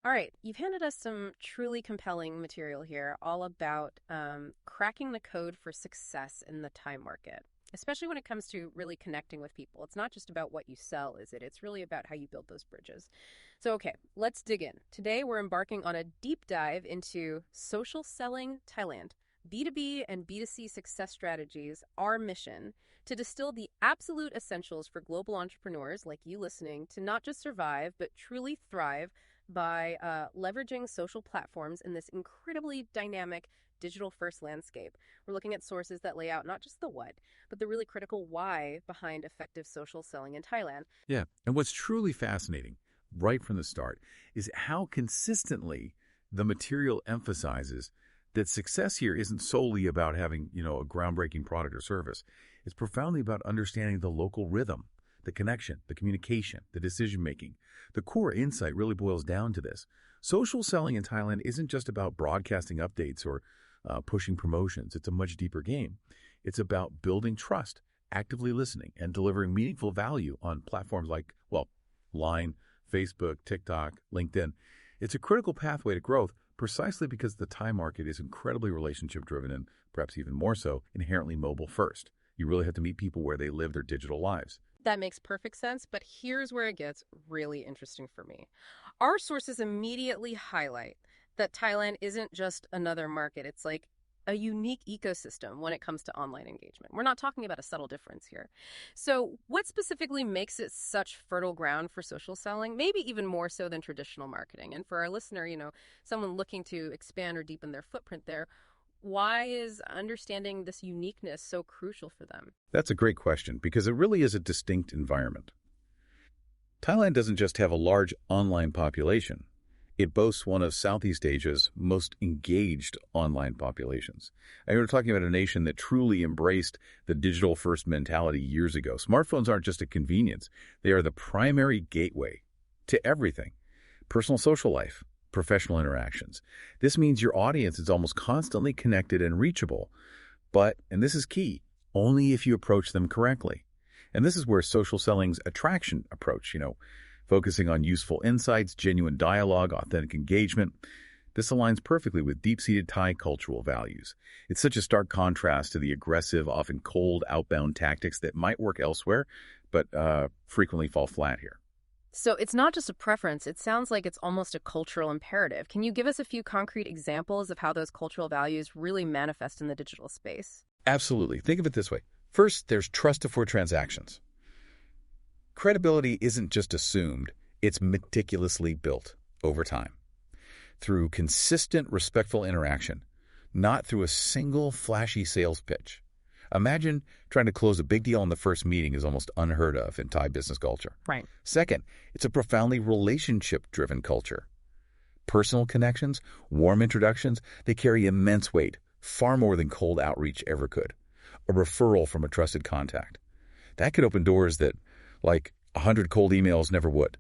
All right, you've handed us some truly compelling material here, all about cracking the code for success in the Thai market, especially when it comes to really connecting with people. It's not just about what you sell, is it? It's really about how you build those bridges. So, okay, let's dig in. Today, we're embarking on a deep dive into social selling Thailand. B2B and B2C success strategies, our mission to distill the absolute essentials for global entrepreneurs like you listening to not just survive, but truly thrive by leveraging social platforms in this incredibly dynamic digital first landscape. We're looking at sources that lay out not just the what, but the really critical why behind effective social selling in Thailand. Yeah, and what's truly fascinating right from the start is how consistently the material emphasizes that success here isn't solely about having, a groundbreaking product or service. It's profoundly about understanding the local rhythm, the connection, the communication, the decision-making. The core insight really boils down to this. Social selling in Thailand isn't just about broadcasting updates or pushing promotions. It's a much deeper game. It's about building trust, actively listening, and delivering meaningful value on platforms like, Line, Facebook, TikTok, LinkedIn. It's a critical pathway to growth precisely because the Thai market is incredibly relationship-driven and, perhaps even more so, inherently mobile-first. You really have to meet people where they live their digital lives. That makes perfect sense, but here's where it gets really interesting for me. Our sources immediately highlight that Thailand isn't just another market. It's like a unique ecosystem when it comes to online engagement. We're not talking about a subtle difference here. So what specifically makes it such fertile ground for social selling, maybe even more so than traditional marketing? And for our listener, someone looking to expand or deepen their footprint there, why is understanding this uniqueness so crucial for them? That's a great question because it really is a distinct environment. Thailand doesn't just have a large online population. It boasts one of Southeast Asia's most engaged online populations. And we're talking about a nation that truly embraced the digital-first mentality years ago. Smartphones aren't just a convenience. They are the primary gateway to everything. Personal social life, professional interactions. This means your audience is almost constantly connected and reachable. But, and this is key, only if you approach them correctly. And this is where social selling's attraction approach, focusing on useful insights, genuine dialogue, authentic engagement. This aligns perfectly with deep-seated Thai cultural values. It's such a stark contrast to the aggressive, often cold, outbound tactics that might work elsewhere, but frequently fall flat here. So it's not just a preference. It sounds like it's almost a cultural imperative. Can you give us a few concrete examples of how those cultural values really manifest in the digital space? Absolutely. Think of it this way. First, there's trust before transactions. Credibility isn't just assumed, it's meticulously built over time through consistent, respectful interaction, not through a single flashy sales pitch. Imagine trying to close a big deal in the first meeting is almost unheard of in Thai business culture. Right. Second, it's a profoundly relationship-driven culture. Personal connections, warm introductions, they carry immense weight, far more than cold outreach ever could. A referral from a trusted contact. That could open doors that, 100 cold emails never would.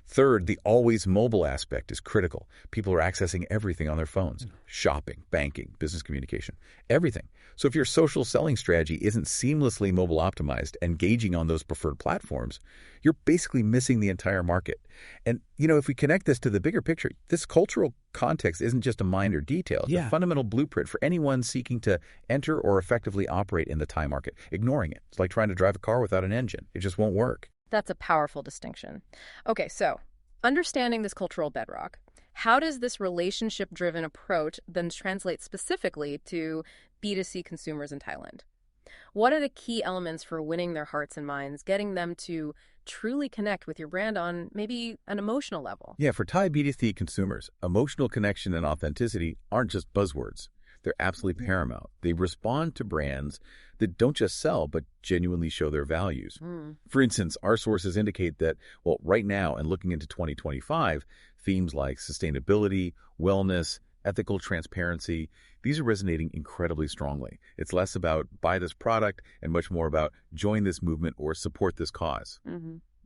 Third, the always mobile aspect is critical. People are accessing everything on their phones. Shopping, banking, business communication, everything. So if your social selling strategy isn't seamlessly mobile optimized, engaging on those preferred platforms, you're basically missing the entire market. And, if we connect this to the bigger picture, this cultural context isn't just a minor detail. It's a fundamental blueprint for anyone seeking to enter or effectively operate in the Thai market. Ignoring it, it's like trying to drive a car without an engine. It just won't work. That's a powerful distinction. Okay, so understanding this cultural bedrock, how does this relationship-driven approach then translate specifically to B2C consumers in Thailand? What are the key elements for winning their hearts and minds, getting them to truly connect with your brand on maybe an emotional level? Yeah, for Thai B2C consumers, emotional connection and authenticity aren't just buzzwords. They're absolutely paramount. They respond to brands that don't just sell, but genuinely show their values. For instance, our sources indicate that, right now and looking into 2025, themes like sustainability, wellness, ethical transparency, these are resonating incredibly strongly. It's less about buy this product and much more about join this movement or support this cause.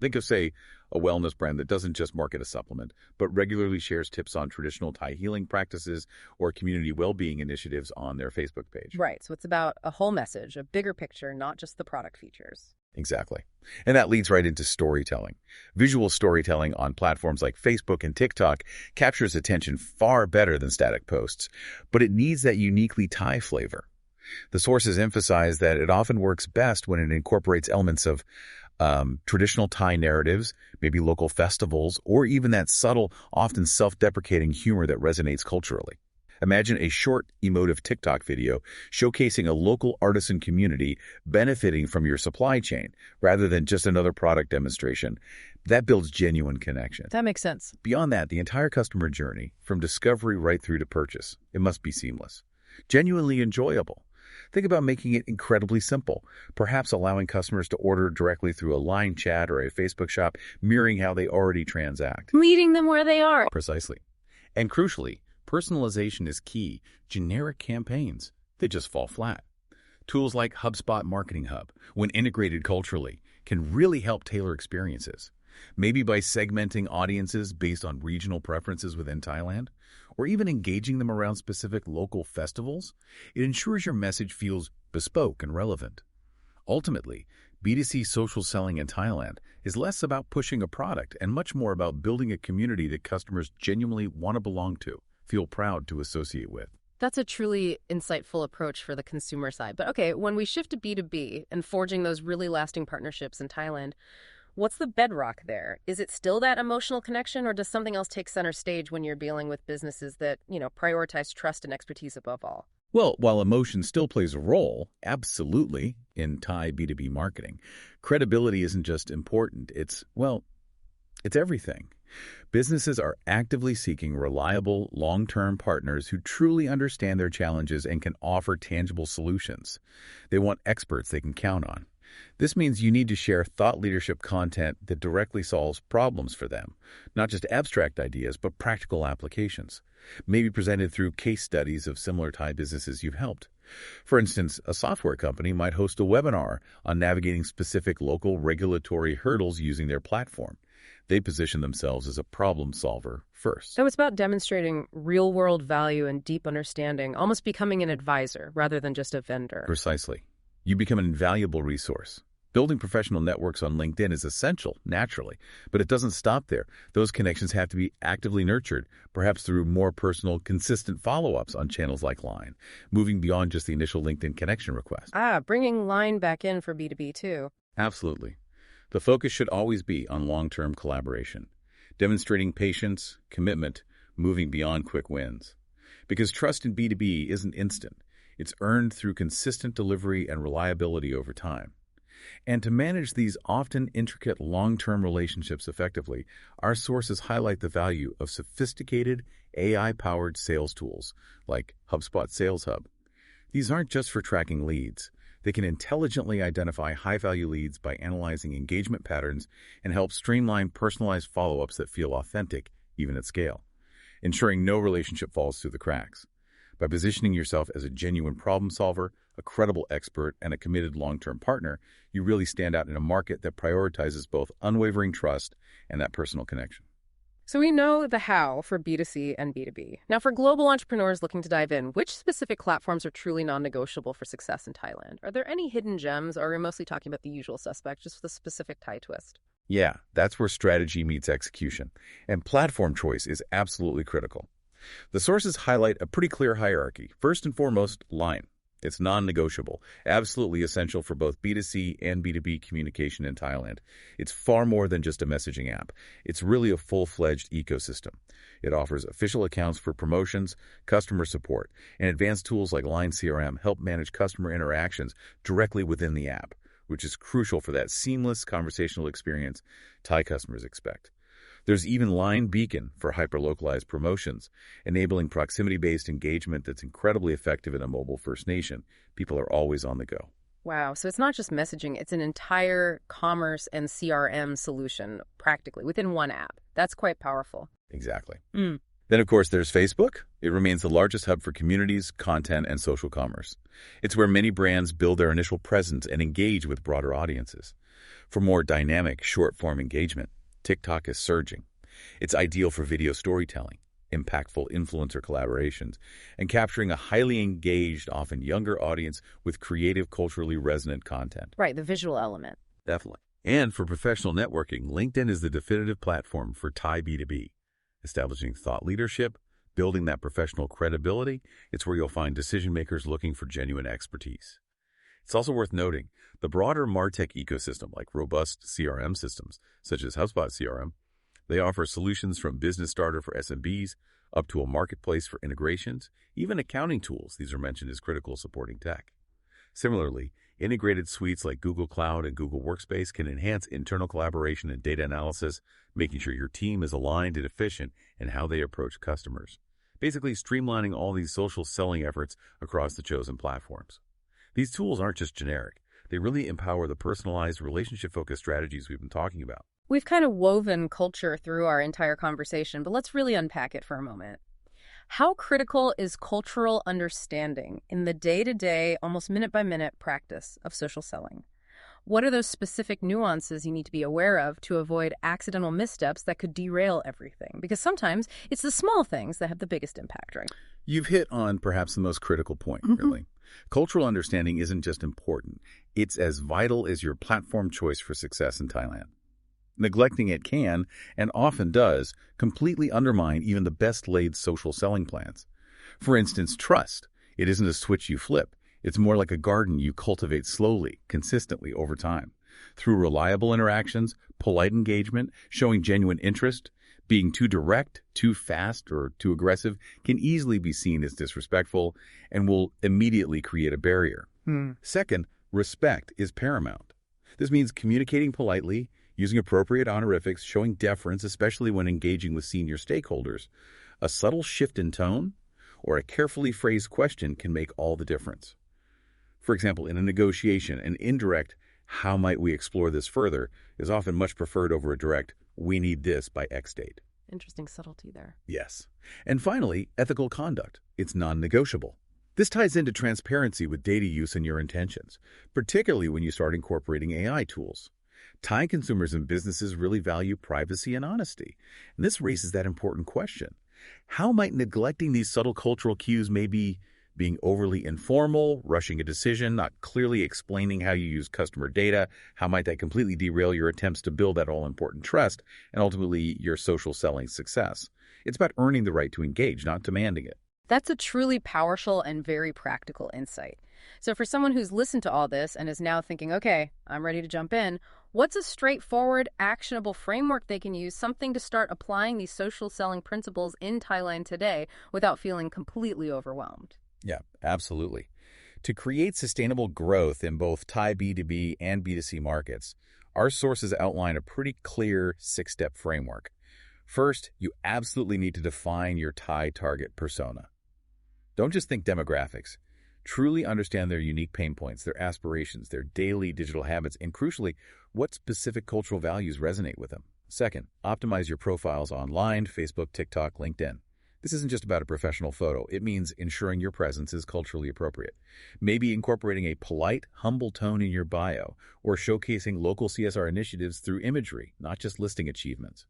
Think of, say, a wellness brand that doesn't just market a supplement, but regularly shares tips on traditional Thai healing practices or community well-being initiatives on their Facebook page. Right. So it's about a whole message, a bigger picture, not just the product features. Exactly. And that leads right into storytelling. Visual storytelling on platforms like Facebook and TikTok captures attention far better than static posts, but it needs that uniquely Thai flavor. The sources emphasize that it often works best when it incorporates elements of traditional Thai narratives, maybe local festivals, or even that subtle, often self-deprecating humor that resonates culturally. Imagine a short, emotive TikTok video showcasing a local artisan community benefiting from your supply chain, rather than just another product demonstration. That builds genuine connection. That makes sense. Beyond that, the entire customer journey, from discovery right through to purchase, it must be seamless, genuinely enjoyable. Think about making it incredibly simple, perhaps allowing customers to order directly through a line chat or a Facebook shop, mirroring how they already transact. Meeting them where they are. Precisely. And crucially, personalization is key. Generic campaigns, they just fall flat. Tools like HubSpot Marketing Hub, when integrated culturally, can really help tailor experiences. Maybe by segmenting audiences based on regional preferences within Thailand, or even engaging them around specific local festivals, it ensures your message feels bespoke and relevant. Ultimately, B2C social selling in Thailand is less about pushing a product and much more about building a community that customers genuinely want to belong to, feel proud to associate with. That's a truly insightful approach for the consumer side. But okay, when we shift to B2B and forging those really lasting partnerships in Thailand, what's the bedrock there? Is it still that emotional connection, or does something else take center stage when you're dealing with businesses that, prioritize trust and expertise above all? Well, while emotion still plays a role, absolutely, in Thai B2B marketing, credibility isn't just important, it's everything. Businesses are actively seeking reliable, long-term partners who truly understand their challenges and can offer tangible solutions. They want experts they can count on. This means you need to share thought leadership content that directly solves problems for them, not just abstract ideas, but practical applications, maybe presented through case studies of similar Thai businesses you've helped. For instance, a software company might host a webinar on navigating specific local regulatory hurdles using their platform. They position themselves as a problem solver first. So it's about demonstrating real-world value and deep understanding, almost becoming an advisor rather than just a vendor. Precisely. You become an invaluable resource. Building professional networks on LinkedIn is essential, naturally, but it doesn't stop there. Those connections have to be actively nurtured, perhaps through more personal, consistent follow-ups on channels like Line, moving beyond just the initial LinkedIn connection request. Bringing Line back in for B2B too. Absolutely. The focus should always be on long-term collaboration, demonstrating patience, commitment, moving beyond quick wins. Because trust in B2B isn't instant. It's earned through consistent delivery and reliability over time. And to manage these often intricate long-term relationships effectively, our sources highlight the value of sophisticated AI-powered sales tools like HubSpot Sales Hub. These aren't just for tracking leads. They can intelligently identify high-value leads by analyzing engagement patterns and help streamline personalized follow-ups that feel authentic, even at scale, ensuring no relationship falls through the cracks. By positioning yourself as a genuine problem solver, a credible expert, and a committed long-term partner, you really stand out in a market that prioritizes both unwavering trust and that personal connection. So we know the how for B2C and B2B. Now, for global entrepreneurs looking to dive in, which specific platforms are truly non-negotiable for success in Thailand? Are there any hidden gems, or are we mostly talking about the usual suspects, just with a specific Thai twist? Yeah, that's where strategy meets execution, and platform choice is absolutely critical. The sources highlight a pretty clear hierarchy. First and foremost, Line. It's non-negotiable, absolutely essential for both B2C and B2B communication in Thailand. It's far more than just a messaging app. It's really a full-fledged ecosystem. It offers official accounts for promotions, customer support, and advanced tools like Line CRM help manage customer interactions directly within the app, which is crucial for that seamless conversational experience Thai customers expect. There's even Line Beacon for hyper-localized promotions, enabling proximity-based engagement that's incredibly effective in a mobile-first nation. People are always on the go. Wow, so it's not just messaging, it's an entire commerce and CRM solution, practically, within one app. That's quite powerful. Exactly. Then, of course, there's Facebook. It remains the largest hub for communities, content, and social commerce. It's where many brands build their initial presence and engage with broader audiences. For more dynamic, short-form engagement, TikTok is surging. It's ideal for video storytelling, impactful influencer collaborations, and capturing a highly engaged, often younger audience with creative, culturally resonant content. Right, the visual element. Definitely. And for professional networking, LinkedIn is the definitive platform for Thai B2B. Establishing thought leadership, building that professional credibility, it's where you'll find decision makers looking for genuine expertise. It's also worth noting the broader MarTech ecosystem, like robust CRM systems, such as HubSpot CRM, they offer solutions from business starter for SMBs up to a marketplace for integrations, even accounting tools. These are mentioned as critical supporting tech. Similarly, integrated suites like Google Cloud and Google Workspace can enhance internal collaboration and data analysis, making sure your team is aligned and efficient in how they approach customers. Basically, streamlining all these social selling efforts across the chosen platforms. These tools aren't just generic. They really empower the personalized, relationship-focused strategies we've been talking about. We've kind of woven culture through our entire conversation, but let's really unpack it for a moment. How critical is cultural understanding in the day-to-day, almost minute-by-minute practice of social selling? What are those specific nuances you need to be aware of to avoid accidental missteps that could derail everything? Because sometimes it's the small things that have the biggest impact, right? You've hit on perhaps the most critical point, really. Cultural understanding isn't just important. It's as vital as your platform choice for success in Thailand. Neglecting it can, and often does, completely undermine even the best-laid social selling plans. For instance, trust. It isn't a switch you flip. It's more like a garden you cultivate slowly, consistently over time. Through reliable interactions, polite engagement, showing genuine interest, being too direct, too fast, or too aggressive can easily be seen as disrespectful and will immediately create a barrier. Second, respect is paramount. This means communicating politely, using appropriate honorifics, showing deference, especially when engaging with senior stakeholders. A subtle shift in tone or a carefully phrased question can make all the difference. For example, in a negotiation, an indirect, "How might we explore this further?" is often much preferred over a direct, "We need this by X date." Interesting subtlety there. Yes. And finally, ethical conduct. It's non-negotiable. This ties into transparency with data use and your intentions, particularly when you start incorporating AI tools. Thai consumers and businesses really value privacy and honesty. And this raises that important question. How might neglecting these subtle cultural cues maybe being overly informal, rushing a decision, not clearly explaining how you use customer data, how might that completely derail your attempts to build that all-important trust and ultimately your social selling success? It's about earning the right to engage, not demanding it. That's a truly powerful and very practical insight. So for someone who's listened to all this and is now thinking, okay, I'm ready to jump in, what's a straightforward, actionable framework they can use, something to start applying these social selling principles in Thailand today without feeling completely overwhelmed? Yeah, absolutely. To create sustainable growth in both Thai B2B and B2C markets, our sources outline a pretty clear 6-step framework. First, you absolutely need to define your Thai target persona. Don't just think demographics. Truly understand their unique pain points, their aspirations, their daily digital habits, and crucially, what specific cultural values resonate with them. Second, optimize your profiles online, Facebook, TikTok, LinkedIn. This isn't just about a professional photo. It means ensuring your presence is culturally appropriate. Maybe incorporating a polite, humble tone in your bio, or showcasing local CSR initiatives through imagery, not just listing achievements.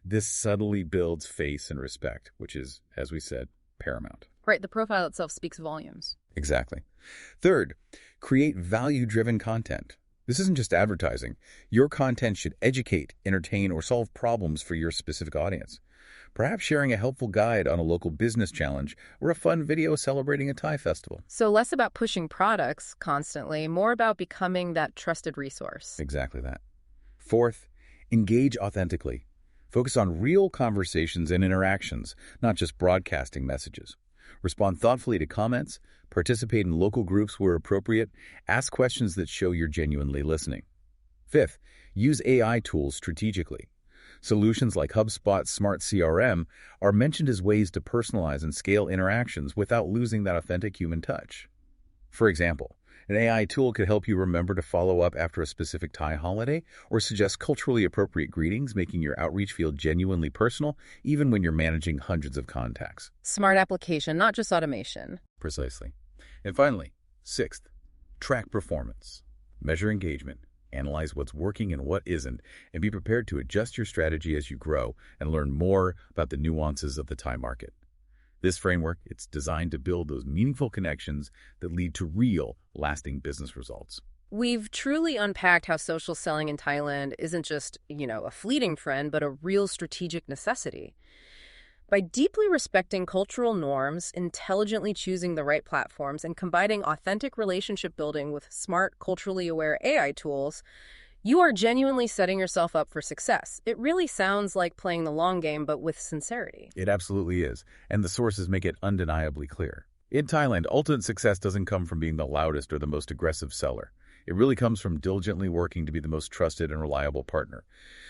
This subtly builds faith and respect, which is, as we said, paramount. Right, the profile itself speaks volumes. Exactly. Third, create value-driven content. This isn't just advertising. Your content should educate, entertain, or solve problems for your specific audience. Perhaps sharing a helpful guide on a local business challenge or a fun video celebrating a Thai festival. So less about pushing products constantly, more about becoming that trusted resource. Exactly that. Fourth, engage authentically. Focus on real conversations and interactions, not just broadcasting messages. Respond thoughtfully to comments, participate in local groups where appropriate, ask questions that show you're genuinely listening. Fifth, use AI tools strategically. Solutions like HubSpot Smart CRM are mentioned as ways to personalize and scale interactions without losing that authentic human touch. For example, an AI tool could help you remember to follow up after a specific Thai holiday or suggest culturally appropriate greetings, making your outreach feel genuinely personal, even when you're managing hundreds of contacts. Smart application, not just automation. Precisely. And finally, sixth, track performance. Measure engagement. Analyze what's working and what isn't, and be prepared to adjust your strategy as you grow and learn more about the nuances of the Thai market. This framework, it's designed to build those meaningful connections that lead to real, lasting business results. We've truly unpacked how social selling in Thailand isn't just, a fleeting trend, but a real strategic necessity. By deeply respecting cultural norms, intelligently choosing the right platforms, and combining authentic relationship building with smart, culturally aware AI tools, you are genuinely setting yourself up for success. It really sounds like playing the long game, but with sincerity. It absolutely is, and the sources make it undeniably clear. In Thailand, ultimate success doesn't come from being the loudest or the most aggressive seller. It really comes from diligently working to be the most trusted and reliable partner.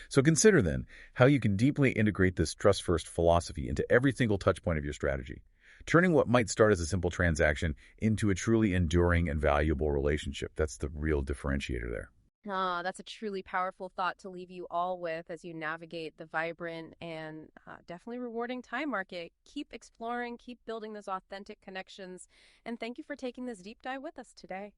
So consider then how you can deeply integrate this trust-first philosophy into every single touchpoint of your strategy, turning what might start as a simple transaction into a truly enduring and valuable relationship. That's the real differentiator there. Ah, that's a truly powerful thought to leave you all with as you navigate the vibrant and definitely rewarding time market. Keep exploring, keep building those authentic connections, and thank you for taking this deep dive with us today.